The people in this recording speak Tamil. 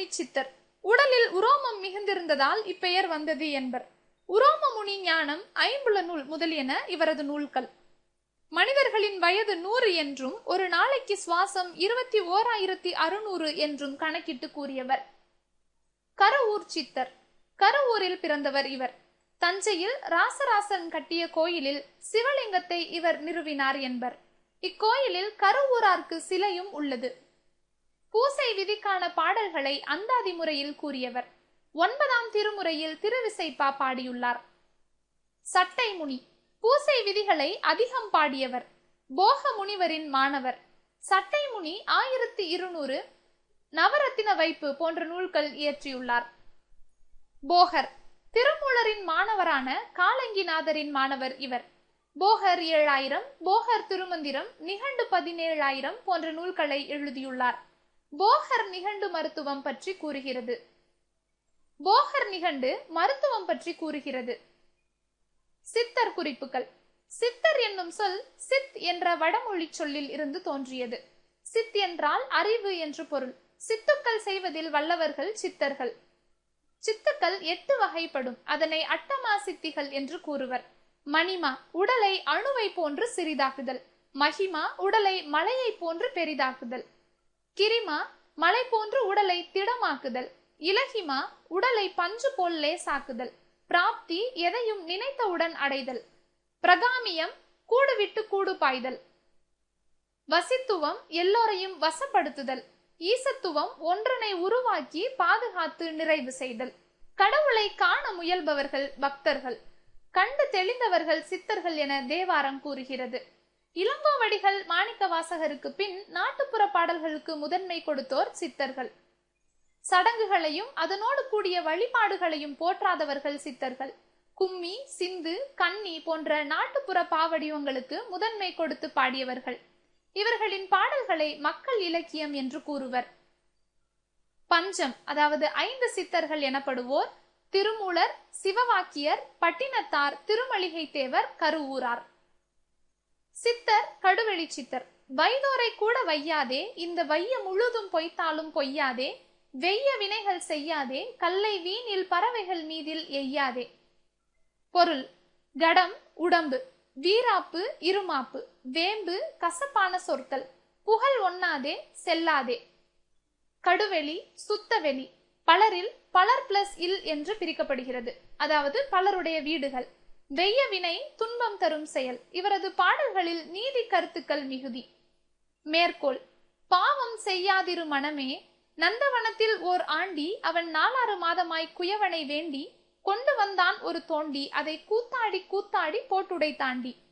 உரோமமுனி சித்தர். உடலில் உரோமம் மிகுந்திருந்ததால் இப்பெயர் வந்தது என்பர். உரோமமுனி ஞானம், ஐம்புல நூல் முதலியன இவரது நூல்கள். மனிதர்களின் வயது 100 என்றும் ஒரு நாளைக்கு சுவாசம் 21,600 என்றும் கணக்கிட்டு கூறியவர். கருவூர் சித்தர். கருவூரில் பிறந்தவர் இவர். தஞ்சையில் ராசராசன் கட்டிய கோயிலில் சிவலிங்கத்தை இவர் நிறுவினார் என்பர். இக்கோயிலில் கருவூரார்க்கு சிலையும் உள்ளது. பூசை விதிக்கான பாடல்களை அந்தாதி முறையில் கூறியவர். 9ஆம் திருமுறையில் திருவிசைப்பா பாடியுள்ளார். சட்டை முனி. பூசை விதிகளை அதிகம் பாடியவர். போக முனிவரின் மாணவர். சட்டை முனி 1200 நவரத்தின வைப்பு போன்ற நூல்கள் இயற்றியுள்ளார். போகர். திருமூலரின் மாணவரான காலங்கிநாதரின் மாணவர் இவர். போகர் 7000, போகர் திருமந்திரம், நிகண்டு 17,000 போன்ற நூல்களை எழுதியுள்ளார். போகர் நிகண்டு மருத்துவம் பற்றி கூறுகிறது. போகர் நிகண்டு மருத்துவம் பற்றி கூறுகிறது. சித்தர் குறிப்புகள். சித்தர் என்னும் சொல் சித் என்ற வடமொழி சொல்லில் இருந்து தோன்றியது. சித் என்றால் அறிவு என்று பொருள். சித்துக்கள் செய்வதில் வல்லவர்கள் சித்தர்கள். சித்துக்கள் 8 வகைப்படும். அதனை அட்டமா சித்திகள் என்று கூறுவர். மணிமா உடலை அணுவை போன்று சிறிதாக்குதல். மகிமா உடலை மலையை போன்று பெரிதாக்குதல். கிரிமா மலை போன்று உடலை திடமாக்குதல். இலகிமா உடலை பஞ்சு போல் லேசாக்குதல். பிராப்தி எதையும் நினைத்தவுடன் அடைதல். பிரகாமியம் கூடு விட்டு கூடு பாய்தல். வசித்துவம் எல்லோரையும் வசப்படுத்துதல். ஈசத்துவம் ஒன்றனை உருவாக்கி பாதுகாத்து நிறைவு செய்தல். கடவுளை காண முயல்பவர்கள் பக்தர்கள். கண்டு தெளிந்தவர்கள் சித்தர்கள் என தேவாரம் கூறுகிறது. இளங்கோவடிகள் மாணிக்க வாசகருக்கு பின் நாட்டுப்புற பாடல்களுக்கு முதன்மை கொடுத்தோர் சித்தர்கள். சடங்குகளையும் அதனோடு கூடிய வழிபாடுகளையும் போற்றாதவர்கள் சித்தர்கள். கும்மி, சிந்து, கன்னி போன்ற நாட்டுப்புற பாவடிவங்களுக்கு முதன்மை கொடுத்து பாடியவர்கள். இவர்களின் பாடல்களை மக்கள் இலக்கியம் என்று கூறுவர். பஞ்சம், அதாவது 5 சித்தர்கள் எனப்படுவோர் திருமூலர், சிவவாக்கியர், பட்டினத்தார், திருமளிகை தேவர், கருவூரார். சித்தர் கடுவெளி சித்தர். வைதோரை கூட வையாதே, இந்த வைய முழுதும் பொய்த்தாலும் பொய்யாதே, வெய்ய வினைகள் செய்யாதே, கல்லை வீணில் பறவைகள் மீதில் எய்யாதே. பொருள்: கடம் உடம்பு, வீராப்பு இருமாப்பு, வேம்பு கசப்பான சொற்கள், புகழ் ஒண்ணாதே செல்லாதே. கடுவெளி சுத்தவெளி. பலரில் பலர் பிளஸ் இல் என்று பிரிக்கப்படுகிறது. அதாவது பலருடைய வீடுகள். வெய்ய வினை துன்பம் தரும் செயல். இவரது பாடல்களில் நீதி கருத்துக்கள் மிகுதி. மேற்கோள்: பாவம் செய்யாதிரு மனமே, நந்தவனத்தில் ஓர் ஆண்டி அவன் 4 மாதமாய் குயவனை வேண்டி கொண்டு வந்தான் ஒரு தோண்டி, அதை கூத்தாடி கூத்தாடி போட்டுடை தாண்டி.